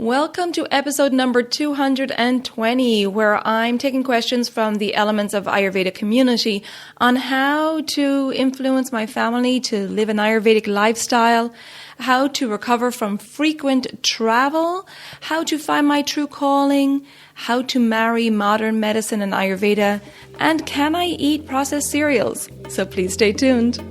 Welcome to episode number 220, where I'm taking questions from the Elements of Ayurveda community on how to influence my family to live an Ayurvedic lifestyle, how to recover from frequent travel, how to find my true calling, how to marry modern medicine and Ayurveda, and can I eat processed cereals? So please stay tuned.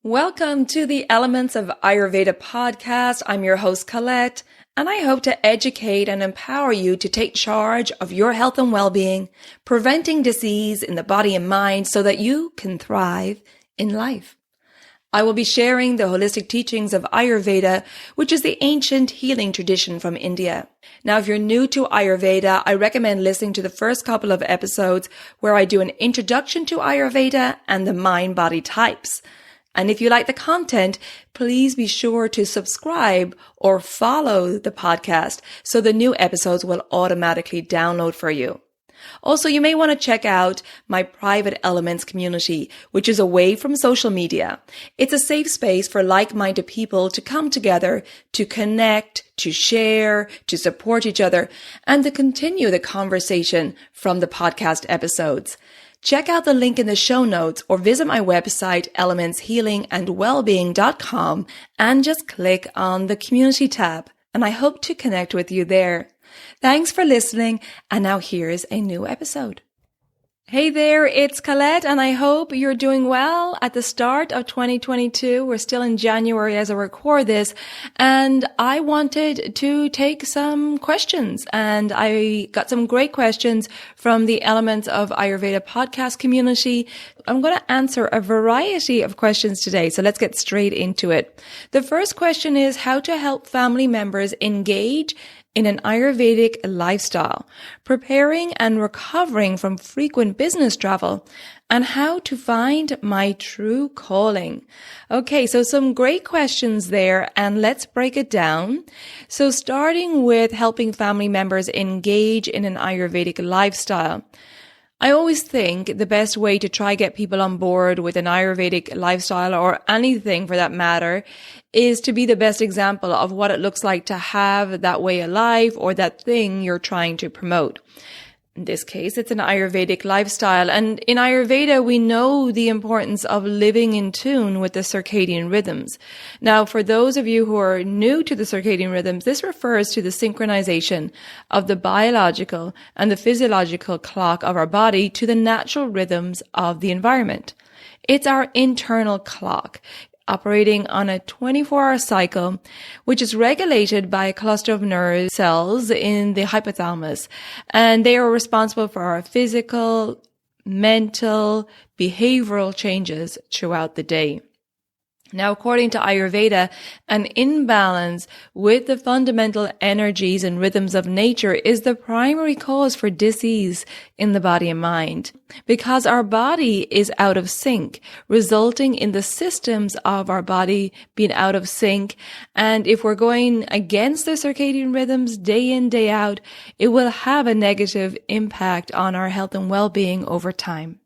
Welcome to the Elements of Ayurveda podcast. I'm your host, Colette, and I hope to educate and empower you to take charge of your health and well-being, preventing disease in the body and mind so that you can thrive in life. I will be sharing the holistic teachings of Ayurveda, which is the ancient healing tradition from India. Now, if you're new to Ayurveda, I recommend listening to the first couple of episodes where I do an introduction to Ayurveda and the mind-body types. And if you like the content, please be sure to subscribe or follow the podcast so the new episodes will automatically download for you. Also, you may want to check out my private Elements community, which is away from social media. It's a safe space for like-minded people to come together, to connect, to share, to support each other, and to continue the conversation from the podcast episodes. Check out the link in the show notes or visit my website, elementshealingandwellbeing.com, and just click on the community tab. And I hope to connect with you there. Thanks for listening. And now here's a new episode. Hey there, it's Colette, and I hope you're doing well at the start of 2022. We're still in January as I record this, and I wanted to take some questions, and I got some great questions from the Elements of Ayurveda podcast community. I'm going to answer a variety of questions today, so let's get straight into it. The first question is how to help family members engage in an Ayurvedic lifestyle, preparing and recovering from frequent business travel, and how to find my true calling. Okay, so some great questions there, and let's break it down. So starting with helping family members engage in an Ayurvedic lifestyle. I always think the best way to try get people on board with an Ayurvedic lifestyle, or anything for that matter, is to be the best example of what it looks like to have that way of life or that thing you're trying to promote. In this case, it's an Ayurvedic lifestyle. And in Ayurveda, we know the importance of living in tune with the circadian rhythms. Now, for those of you who are new to the circadian rhythms, this refers to the synchronization of the biological and the physiological clock of our body to the natural rhythms of the environment. It's our internal clock, operating on a 24-hour cycle, which is regulated by a cluster of nerve cells in the hypothalamus. And they are responsible for our physical, mental, behavioral changes throughout the day. Now, according to Ayurveda, an imbalance with the fundamental energies and rhythms of nature is the primary cause for disease in the body and mind, because our body is out of sync, resulting in the systems of our body being out of sync. And if we're going against the circadian rhythms day in, day out, it will have a negative impact on our health and well-being over time.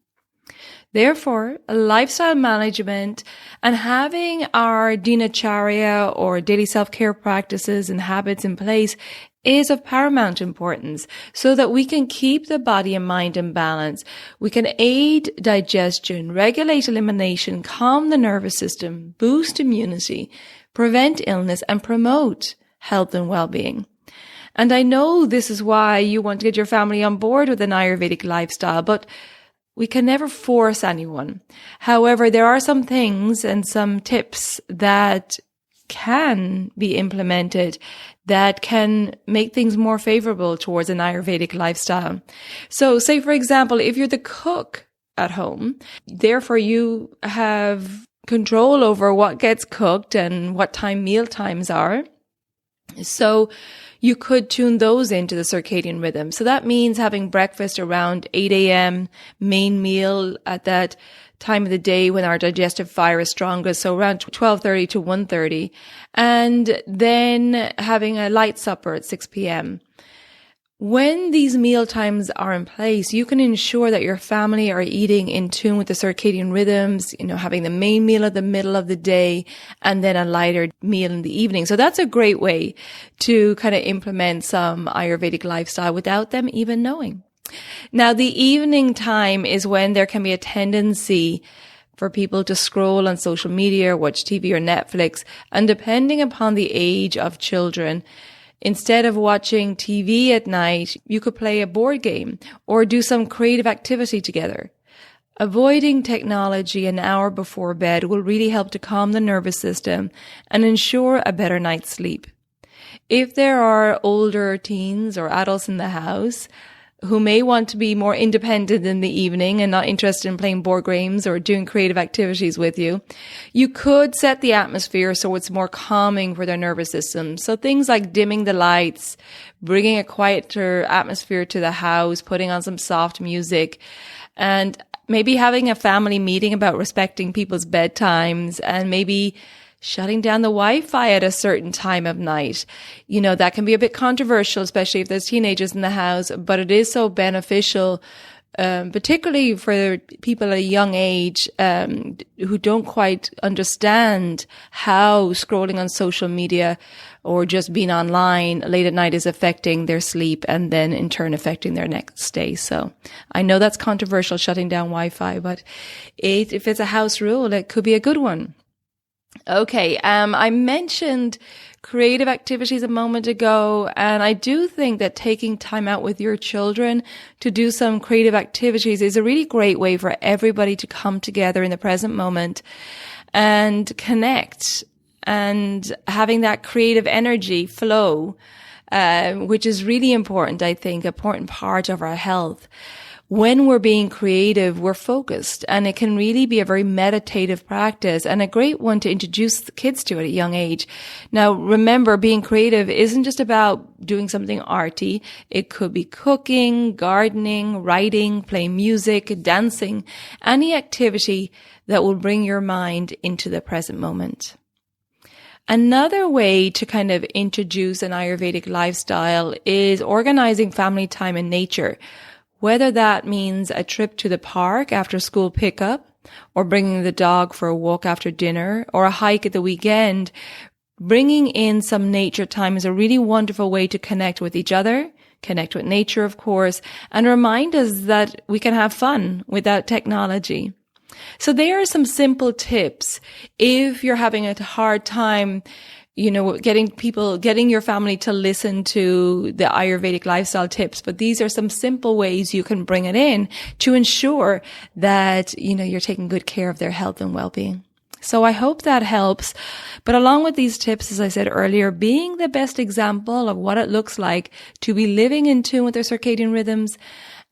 Therefore, lifestyle management and having our dinacharya or daily self-care practices and habits in place is of paramount importance so that we can keep the body and mind in balance. We can aid digestion, regulate elimination, calm the nervous system, boost immunity, prevent illness, and promote health and well-being. And I know this is why you want to get your family on board with an Ayurvedic lifestyle, but we can never force anyone. However, there are some things and some tips that can be implemented that can make things more favorable towards an Ayurvedic lifestyle. So say, for example, if you're the cook at home, therefore you have control over what gets cooked and what time meal times are. So you could tune those into the circadian rhythm. So that means having breakfast around 8 a.m., main meal at that time of the day when our digestive fire is strongest, so around 12:30 to 1:30, and then having a light supper at 6 p.m. When these meal times are in place, you can ensure that your family are eating in tune with the circadian rhythms, having the main meal at the middle of the day and then a lighter meal in the evening. So that's a great way to kind of implement some Ayurvedic lifestyle without them even knowing. Now, the evening time is when there can be a tendency for people to scroll on social media, watch TV or Netflix, and depending upon the age of children, instead of watching TV at night, you could play a board game or do some creative activity together. Avoiding technology an hour before bed will really help to calm the nervous system and ensure a better night's sleep. If there are older teens or adults in the house who may want to be more independent in the evening and not interested in playing board games or doing creative activities with you, you could set the atmosphere so it's more calming for their nervous system. So things like dimming the lights, bringing a quieter atmosphere to the house, putting on some soft music, and maybe having a family meeting about respecting people's bedtimes, and maybe shutting down the Wi-Fi at a certain time of night. That can be a bit controversial, especially if there's teenagers in the house, but it is so beneficial, particularly for people at a young age, who don't quite understand how scrolling on social media or just being online late at night is affecting their sleep and then in turn affecting their next day. So I know that's controversial, shutting down Wi-Fi, but if it's a house rule, it could be a good one. Okay, I mentioned creative activities a moment ago, and I do think that taking time out with your children to do some creative activities is a really great way for everybody to come together in the present moment and connect, and having that creative energy flow, which is really important, I think, important part of our health. When we're being creative, we're focused, and it can really be a very meditative practice and a great one to introduce the kids to at a young age. Now, remember, being creative isn't just about doing something arty. It could be cooking, gardening, writing, playing music, dancing, any activity that will bring your mind into the present moment. Another way to kind of introduce an Ayurvedic lifestyle is organizing family time in nature. Whether that means a trip to the park after school pickup, or bringing the dog for a walk after dinner, or a hike at the weekend, bringing in some nature time is a really wonderful way to connect with each other, connect with nature, of course, and remind us that we can have fun without technology. So there are some simple tips if you're having a hard time getting your family to listen to the Ayurvedic lifestyle tips. But these are some simple ways you can bring it in to ensure that, you're taking good care of their health and well-being. So I hope that helps. But along with these tips, as I said earlier, being the best example of what it looks like to be living in tune with their circadian rhythms.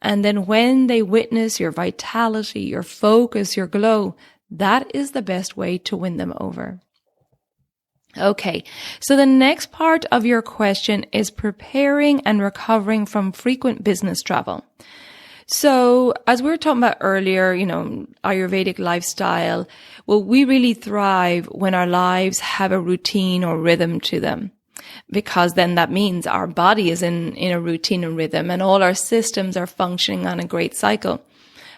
And then when they witness your vitality, your focus, your glow, that is the best way to win them over. Okay, so the next part of your question is preparing and recovering from frequent business travel. So as we were talking about earlier, Ayurvedic lifestyle, well, we really thrive when our lives have a routine or rhythm to them, because then that means our body is in a routine and rhythm, and all our systems are functioning on a great cycle.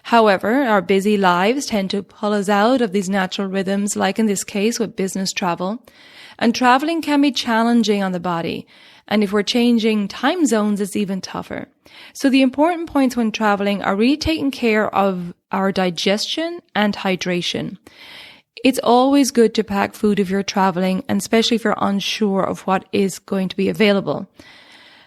However, our busy lives tend to pull us out of these natural rhythms, like in this case with business travel. And traveling can be challenging on the body. And if we're changing time zones, it's even tougher. So the important points when traveling are really taking care of our digestion and hydration. It's always good to pack food if you're traveling, and especially if you're unsure of what is going to be available.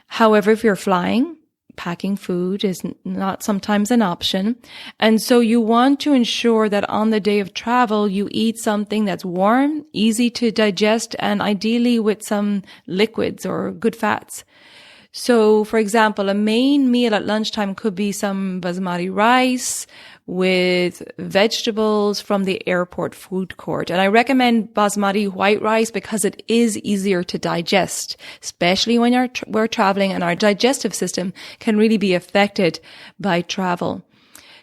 However, if you're flying, packing food is not sometimes an option. And so you want to ensure that on the day of travel, you eat something that's warm, easy to digest, and ideally with some liquids or good fats. So, for example, a main meal at lunchtime could be some basmati rice with vegetables from the airport food court. And I recommend basmati white rice because it is easier to digest, especially when we're traveling and our digestive system can really be affected by travel.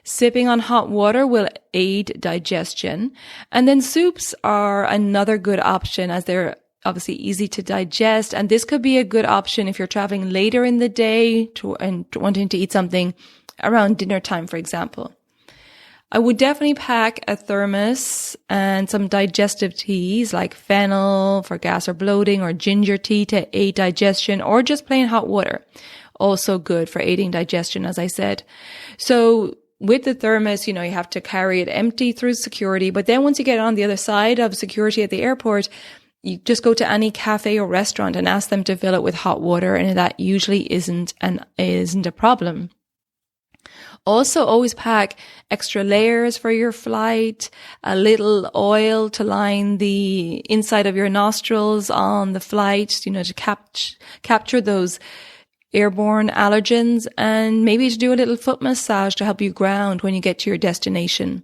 Sipping on hot water will aid digestion. And then soups are another good option as they're obviously easy to digest. And this could be a good option if you're traveling later in the day and wanting to eat something around dinner time, for example. I would definitely pack a thermos and some digestive teas like fennel for gas or bloating, or ginger tea to aid digestion, or just plain hot water. Also good for aiding digestion, as I said. So with the thermos, you have to carry it empty through security. But then once you get on the other side of security at the airport, you just go to any cafe or restaurant and ask them to fill it with hot water. And that usually isn't a problem. Also, always pack extra layers for your flight, a little oil to line the inside of your nostrils on the flight, to capture those airborne allergens, and maybe to do a little foot massage to help you ground when you get to your destination.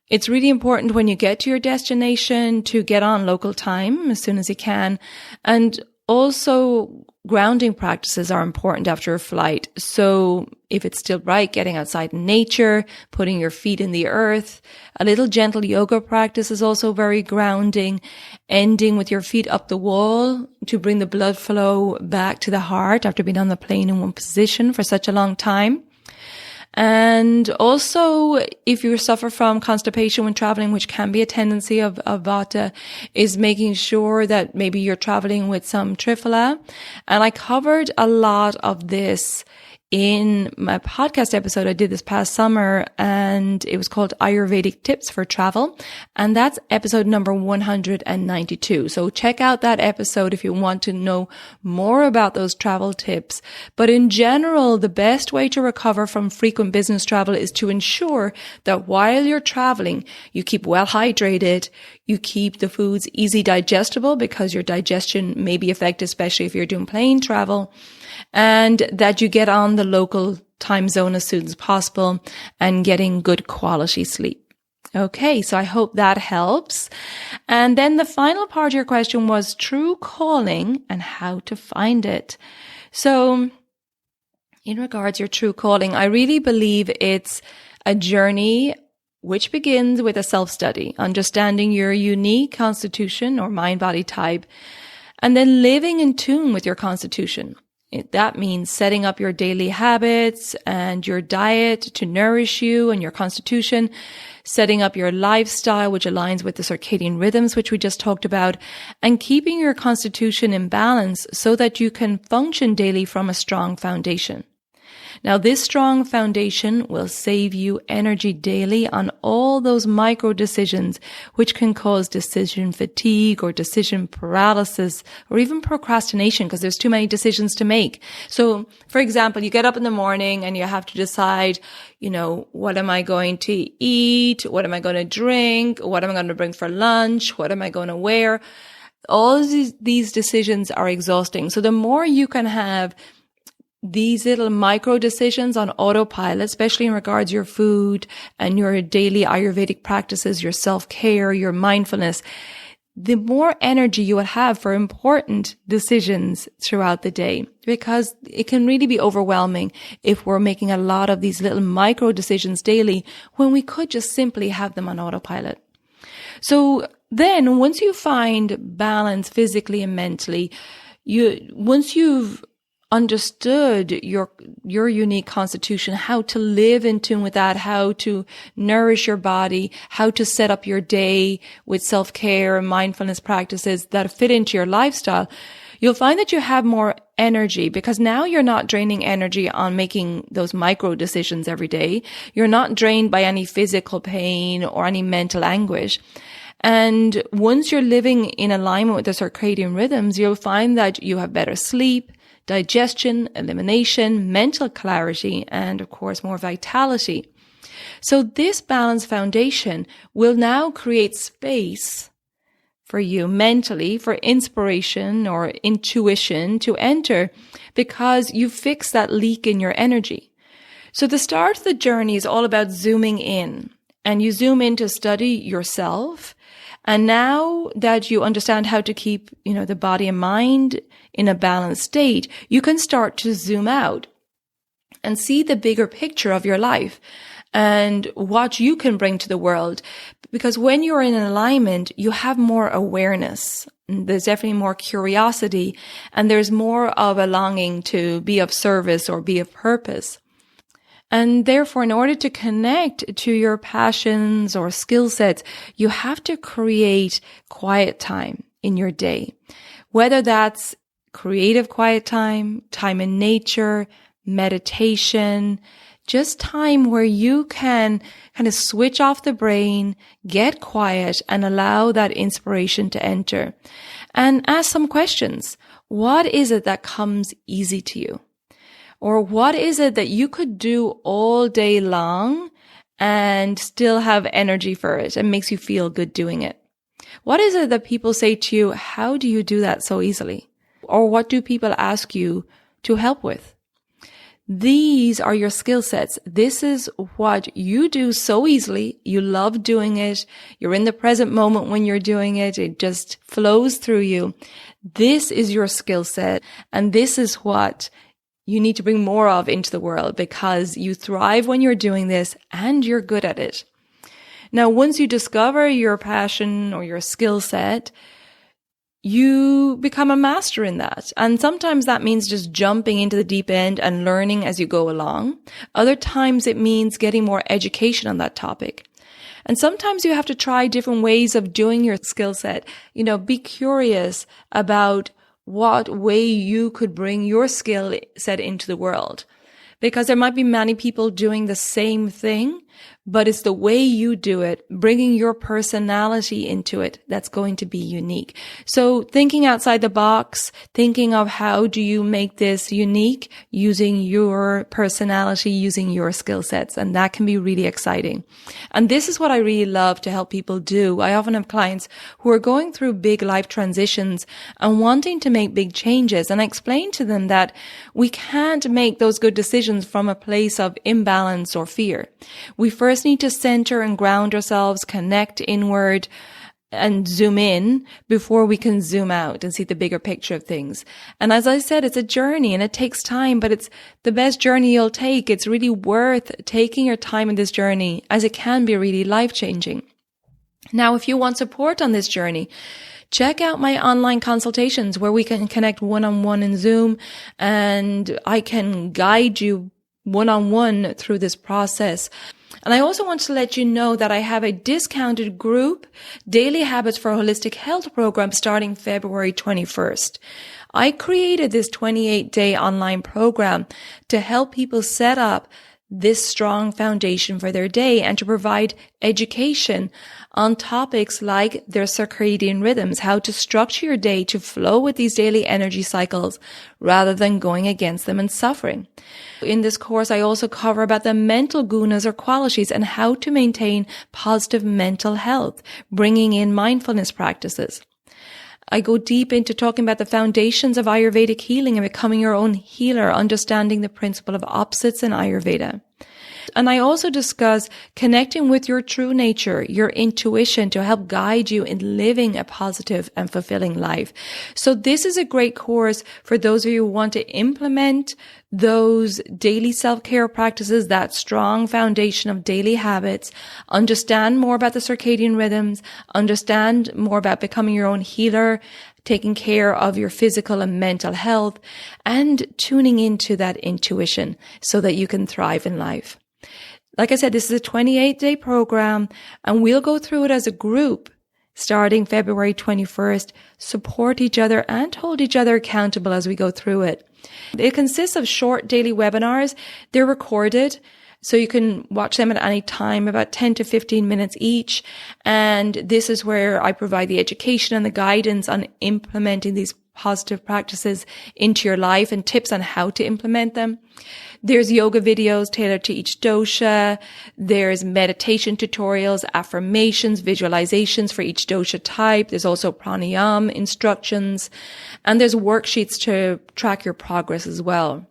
It's really important when you get to your destination to get on local time as soon as you can. And also, grounding practices are important after a flight. So if it's still bright, getting outside in nature, putting your feet in the earth, a little gentle yoga practice is also very grounding, ending with your feet up the wall to bring the blood flow back to the heart after being on the plane in one position for such a long time. And also, if you suffer from constipation when traveling, which can be a tendency of Vata, is making sure that maybe you're traveling with some Triphala. And I covered a lot of this in my podcast episode I did this past summer, and it was called Ayurvedic Tips for Travel. And that's episode number 192. So check out that episode if you want to know more about those travel tips. But in general, the best way to recover from frequent business travel is to ensure that while you're traveling, you keep well hydrated, you keep the foods easy digestible because your digestion may be affected, especially if you're doing plane travel, and that you get on the local time zone as soon as possible and getting good quality sleep. Okay, so I hope that helps. And then the final part of your question was true calling and how to find it. So in regards to your true calling, I really believe it's a journey which begins with a self-study, understanding your unique constitution or mind-body type, and then living in tune with your constitution. That means setting up your daily habits and your diet to nourish you and your constitution, setting up your lifestyle, which aligns with the circadian rhythms, which we just talked about, and keeping your constitution in balance so that you can function daily from a strong foundation. Now, this strong foundation will save you energy daily on all those micro decisions, which can cause decision fatigue or decision paralysis or even procrastination because there's too many decisions to make. So, for example, you get up in the morning and you have to decide, what am I going to eat? What am I going to drink? What am I going to bring for lunch? What am I going to wear? All of these decisions are exhausting. So the more you can have these little micro decisions on autopilot, especially in regards to your food and your daily Ayurvedic practices, your self-care, your mindfulness, the more energy you will have for important decisions throughout the day, because it can really be overwhelming if we're making a lot of these little micro decisions daily when we could just simply have them on autopilot. So then once you find balance physically and mentally, once you've understood your unique constitution, how to live in tune with that, how to nourish your body, how to set up your day with self-care and mindfulness practices that fit into your lifestyle, you'll find that you have more energy because now you're not draining energy on making those micro decisions every day. You're not drained by any physical pain or any mental anguish. And once you're living in alignment with the circadian rhythms, you'll find that you have better sleep, digestion, elimination, mental clarity, and of course, more vitality. So this balanced foundation will now create space for you mentally, for inspiration or intuition to enter, because you fix that leak in your energy. So the start of the journey is all about zooming in, and you zoom in to study yourself. And now that you understand how to keep, the body and mind in a balanced state, you can start to zoom out and see the bigger picture of your life and what you can bring to the world. Because when you're in alignment, you have more awareness. There's definitely more curiosity, and there's more of a longing to be of service or be of purpose. And therefore, in order to connect to your passions or skill sets, you have to create quiet time in your day. Whether that's creative quiet time, time in nature, meditation, just time where you can kind of switch off the brain, get quiet, and allow that inspiration to enter. And ask some questions. What is it that comes easy to you? Or what is it that you could do all day long and still have energy for it and makes you feel good doing it? What is it that people say to you, how do you do that so easily? Or what do people ask you to help with? These are your skill sets. This is what you do so easily. You love doing it. You're in the present moment when you're doing it. It just flows through you. This is your skill set. And this is what you need to bring more of into the world, because you thrive when you're doing this and you're good at it. Now, once you discover your passion or your skill set, you become a master in that. And sometimes that means just jumping into the deep end and learning as you go along. Other times it means getting more education on that topic. And sometimes you have to try different ways of doing your skill set. Be curious about what way you could bring your skill set into the world. Because there might be many people doing the same thing, but it's the way you do it, bringing your personality into it, that's going to be unique. So thinking outside the box, thinking of how do you make this unique using your personality, using your skill sets, and that can be really exciting. And this is what I really love to help people do. I often have clients who are going through big life transitions and wanting to make big changes, and I explain to them that we can't make those good decisions from a place of imbalance or fear. We first need to center and ground ourselves, connect inward, and zoom in before we can zoom out and see the bigger picture of things. And as I said, it's a journey and it takes time, but it's the best journey you'll take. It's really worth taking your time in this journey, as it can be really life-changing. Now, if you want support on this journey, check out my online consultations where we can connect one-on-one in Zoom, and I can guide you one-on-one through this process. And I also want to let you know that I have a discounted group Daily Habits for Holistic Health program starting February 21st. I created this 28-day online program to help people set up this strong foundation for their day and to provide education on topics like their circadian rhythms, how to structure your day to flow with these daily energy cycles rather than going against them and suffering. In this course, I also cover about the mental gunas or qualities and how to maintain positive mental health, bringing in mindfulness practices. I go deep into talking about the foundations of Ayurvedic healing and becoming your own healer, understanding the principle of opposites in Ayurveda. And I also discuss connecting with your true nature, your intuition, to help guide you in living a positive and fulfilling life. So this is a great course for those of you who want to implement those daily self-care practices, that strong foundation of daily habits, understand more about the circadian rhythms, understand more about becoming your own healer, taking care of your physical and mental health, and tuning into that intuition so that you can thrive in life. Like I said, this is a 28-day program, and we'll go through it as a group starting February 21st, support each other and hold each other accountable as we go through it. It consists of short daily webinars. They're recorded, so you can watch them at any time, about 10 to 15 minutes each. And this is where I provide the education and the guidance on implementing these positive practices into your life and tips on how to implement them. There's yoga videos tailored to each dosha. There's meditation tutorials, affirmations, visualizations for each dosha type. There's also pranayama instructions, and there's worksheets to track your progress as well.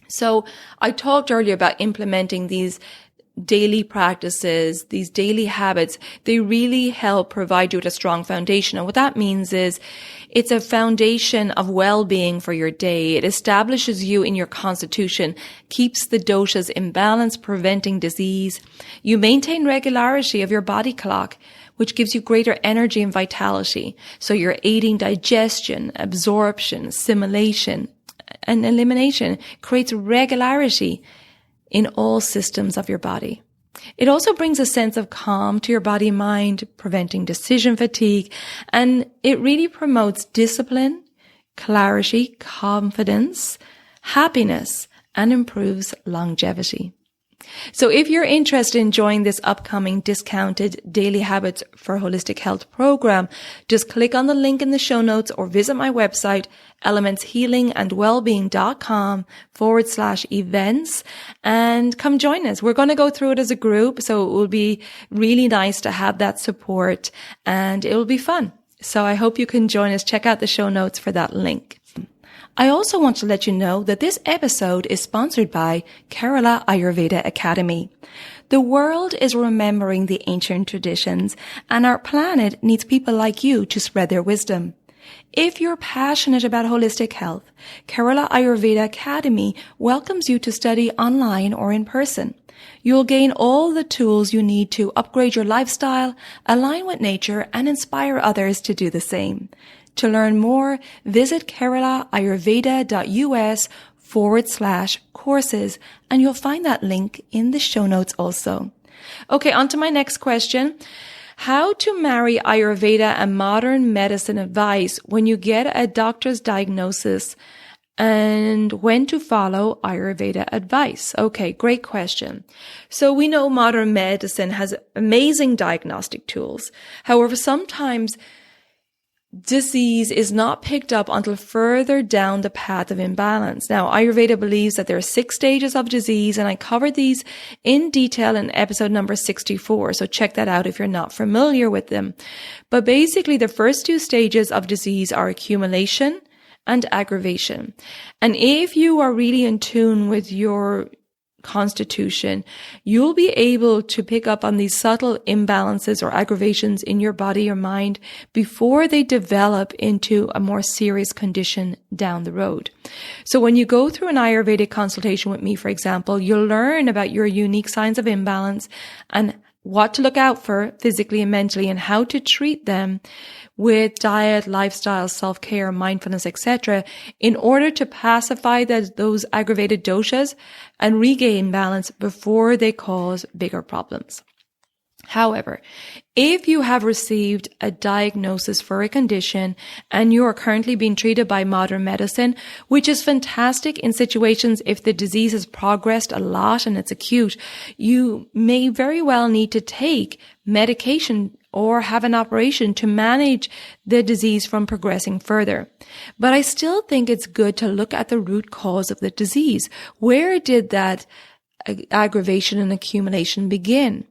So I talked earlier about implementing these daily practices, these daily habits. They really help provide you with a strong foundation. And what that means is it's a foundation of well-being for your day. It establishes you in your constitution, keeps the doshas in balance, preventing disease. You maintain regularity of your body clock, which gives you greater energy and vitality. So you're aiding digestion, absorption, assimilation, and elimination. Creates regularity in all systems of your body. It also brings a sense of calm to your body and mind, preventing decision fatigue, and it really promotes discipline, clarity, confidence, happiness, and improves longevity. So if you're interested in joining this upcoming discounted Daily Habits for Holistic Health program, just click on the link in the show notes or visit my website, elementshealingandwellbeing.com/events, and come join us. We're going to go through it as a group, so it will be really nice to have that support, and it will be fun. So I hope you can join us. Check out the show notes for that link. I also want to let you know that this episode is sponsored by Kerala Ayurveda Academy. The world is remembering the ancient traditions, and our planet needs people like you to spread their wisdom. If you're passionate about holistic health, Kerala Ayurveda Academy welcomes you to study online or in person. You'll gain all the tools you need to upgrade your lifestyle, align with nature, and inspire others to do the same. To learn more, visit keralaayurveda.us/courses, and you'll find that link in the show notes also. Okay, on to my next question. How to marry Ayurveda and modern medicine advice when you get a doctor's diagnosis, and when to follow Ayurveda advice. Okay, great question. So we know modern medicine has amazing diagnostic tools. However, sometimes disease is not picked up until further down the path of imbalance. Now, Ayurveda believes that there are 6 stages of disease, and I covered these in detail in episode number 64. So check that out if you're not familiar with them. But basically, the first 2 stages of disease are accumulation and aggravation. And if you are really in tune with your constitution, you'll be able to pick up on these subtle imbalances or aggravations in your body or mind before they develop into a more serious condition down the road. So when you go through an Ayurvedic consultation with me, for example, you'll learn about your unique signs of imbalance and what to look out for physically and mentally, and how to treat them with diet, lifestyle, self-care, mindfulness, etc., in order to pacify those aggravated doshas and regain balance before they cause bigger problems. However, if you have received a diagnosis for a condition and you are currently being treated by modern medicine, which is fantastic in situations if the disease has progressed a lot and it's acute, you may very well need to take medication or have an operation to manage the disease from progressing further. But I still think it's good to look at the root cause of the disease. Where did that aggravation and accumulation begin?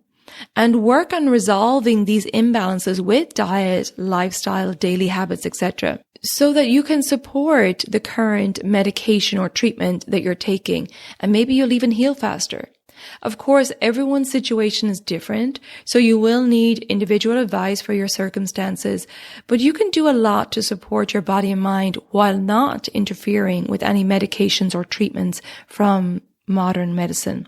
And work on resolving these imbalances with diet, lifestyle, daily habits, etc., so that you can support the current medication or treatment that you're taking, and maybe you'll even heal faster. Of course, everyone's situation is different, so you will need individual advice for your circumstances, but you can do a lot to support your body and mind while not interfering with any medications or treatments from modern medicine.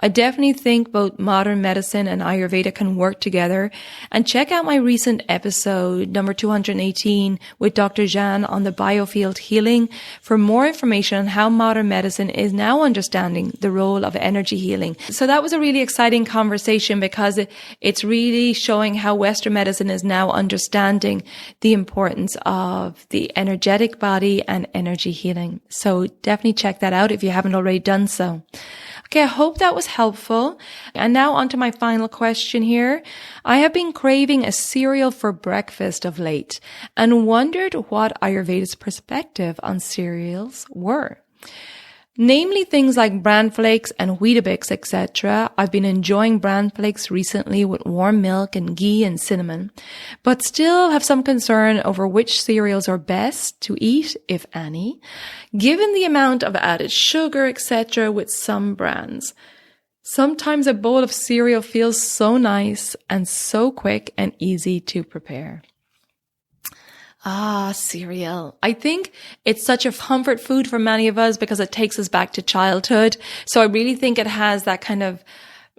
I definitely think both modern medicine and Ayurveda can work together. And check out my recent episode, number 218, with Dr. Jan on the biofield healing for more information on how modern medicine is now understanding the role of energy healing. So that was a really exciting conversation because it's really showing how Western medicine is now understanding the importance of the energetic body and energy healing. So definitely check that out if you haven't already done so. Okay, I hope that was helpful. And now on to my final question here. I have been craving a cereal for breakfast of late and wondered what Ayurveda's perspective on cereals were. Namely things like bran flakes and Weetabix, etc. I've been enjoying bran flakes recently with warm milk and ghee and cinnamon, but still have some concern over which cereals are best to eat, if any, given the amount of added sugar, etc. with some brands. Sometimes a bowl of cereal feels so nice and so quick and easy to prepare. Cereal. I think it's such a comfort food for many of us because it takes us back to childhood. So I really think it has that kind of,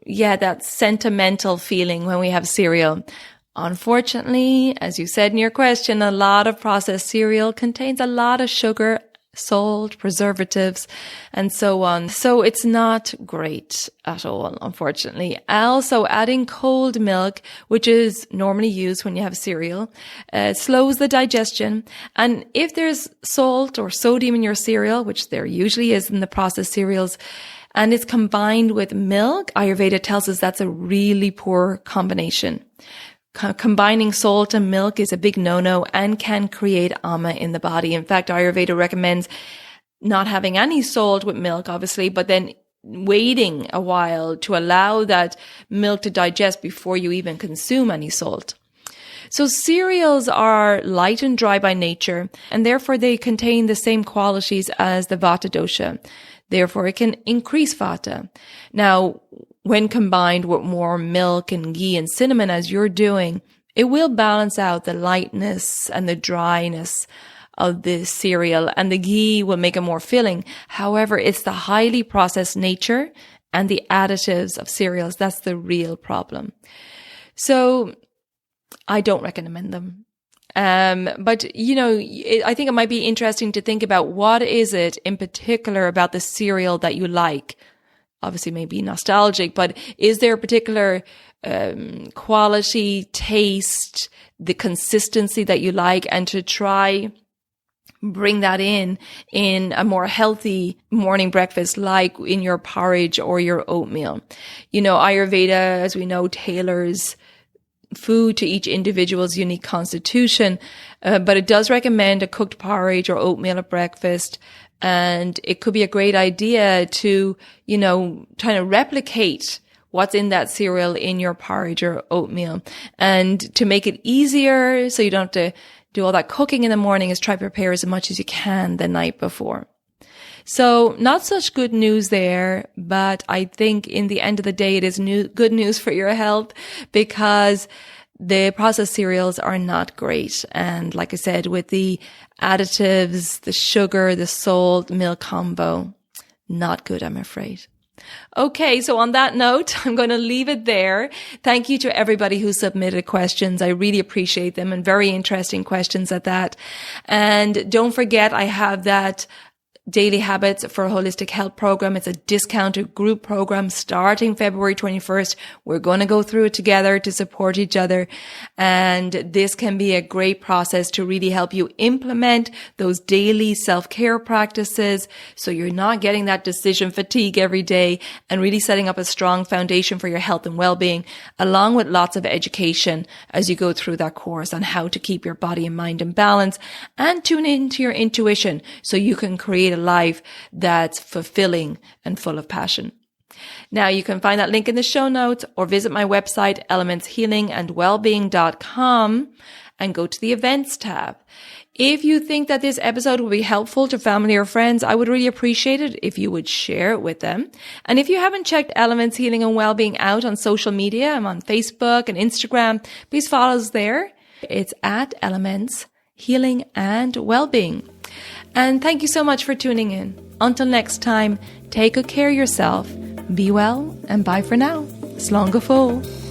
that sentimental feeling when we have cereal. Unfortunately, as you said in your question, a lot of processed cereal contains a lot of sugar, salt, preservatives, and so on. So it's not great at all, unfortunately. Also, adding cold milk, which is normally used when you have cereal, slows the digestion. And if there's salt or sodium in your cereal, which there usually is in the processed cereals, and it's combined with milk, Ayurveda tells us that's a really poor combination. Combining salt and milk is a big no-no and can create ama in the body. In fact, Ayurveda recommends not having any salt with milk, obviously, but then waiting a while to allow that milk to digest before you even consume any salt. So cereals are light and dry by nature, and therefore they contain the same qualities as the Vata dosha. Therefore, it can increase Vata. Now, when combined with more milk and ghee and cinnamon, as you're doing, it will balance out the lightness and the dryness of the cereal, and the ghee will make it more filling. However, it's the highly processed nature and the additives of cereals that's the real problem. So I don't recommend them. But, I think it might be interesting to think about what is it in particular about the cereal that you like. Obviously, maybe nostalgic, but is there a particular quality, taste, the consistency that you like, and to try bring that in a more healthy morning breakfast, like in your porridge or your oatmeal. Ayurveda, as we know, tailors food to each individual's unique constitution, but it does recommend a cooked porridge or oatmeal at breakfast. And it could be a great idea to, try to replicate what's in that cereal in your porridge or oatmeal. And to make it easier, so you don't have to do all that cooking in the morning, is try to prepare as much as you can the night before. So not such good news there, but I think in the end of the day, it is good news for your health because the processed cereals are not great. And like I said, with the additives, the sugar, the salt, milk combo, not good, I'm afraid. Okay, so on that note, I'm going to leave it there. Thank you to everybody who submitted questions. I really appreciate them, and very interesting questions at that. And don't forget, I have that Daily Habits for a Holistic Health program. It's a discounted group program starting February 21st. We're going to go through it together to support each other. And this can be a great process to really help you implement those daily self-care practices so you're not getting that decision fatigue every day, and really setting up a strong foundation for your health and well-being, along with lots of education as you go through that course on how to keep your body and mind in balance and tune into your intuition so you can create a life that's fulfilling and full of passion. Now, you can find that link in the show notes or visit my website, elementshealingandwellbeing.com, and go to the events tab. If you think that this episode will be helpful to family or friends, I would really appreciate it if you would share it with them. And if you haven't checked Elements Healing and Wellbeing out on social media, I'm on Facebook and Instagram, please follow us there. It's at Elements Healing and Wellbeing. And thank you so much for tuning in. Until next time, take good care of yourself, be well, and bye for now. Slán go fóill.